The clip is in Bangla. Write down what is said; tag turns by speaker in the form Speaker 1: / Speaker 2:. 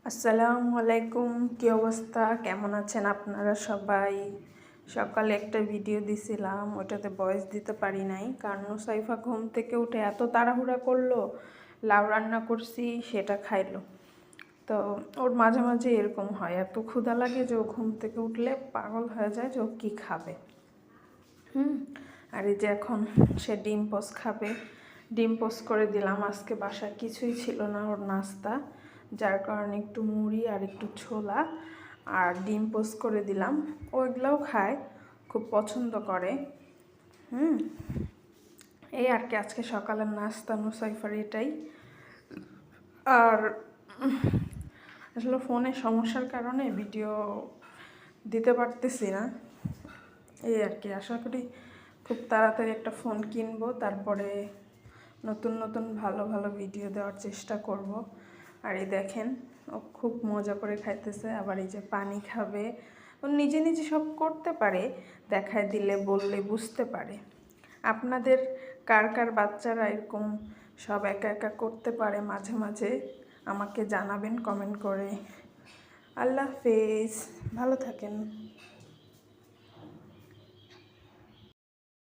Speaker 1: আসসালামু আলাইকুম। কি অবস্থা, কেমন আছেন আপনারা সবাই? সকালে একটা ভিডিও দিছিলাম, ওটাতে ভয়েস দিতে পারি নাই কারণ নুসাইফা ঘুম থেকে উঠে এত তাড়াহুড়া করলো। লাউ রান্না করছি, সেটা খাইলো। তো ওর মাঝে মাঝে এরকম হয়, এত ক্ষুধা লাগে যে ও ঘুম থেকে উঠলে পাগল হয়ে যায় যে ও কী খাবে। আর এই যে এখন সে ডিম পোস্ট খাবে। ডিম পোস্ট করে দিলাম, আজকে বাসায় কিছুই ছিল না ওর নাস্তা, যার কারণে একটু মুড়ি আর একটু ছোলা আর ডিম পোস্ট করে দিলাম। ওইগুলোও খায়, খুব পছন্দ করে। এই আর কি আজকে সকালের নাস্তা নুসাইফার এটাই। আর আসলে ফোনের সমস্যার কারণে ভিডিও দিতে পারতেছি না। এই আর কি, আশা করি খুব তাড়াতাড়ি একটা ফোন কিনবো, তারপরে নতুন নতুন ভালো ভালো ভিডিও দেওয়ার চেষ্টা করব। আর এই দেখেন, ও খুব মজা করে খাইতেছে, আবার এই যে পানি খাবে। ও নিজে নিজে সব করতে পারে, দেখায় দিলে বললে বুঝতে পারে। আপনাদের কার কার বাচ্চারা এরকম সব একা একা করতে পারে মাঝে মাঝে আমাকে জানাবেন কমেন্ট করে। আল্লাহ হাফেজ, ভালো থাকেন।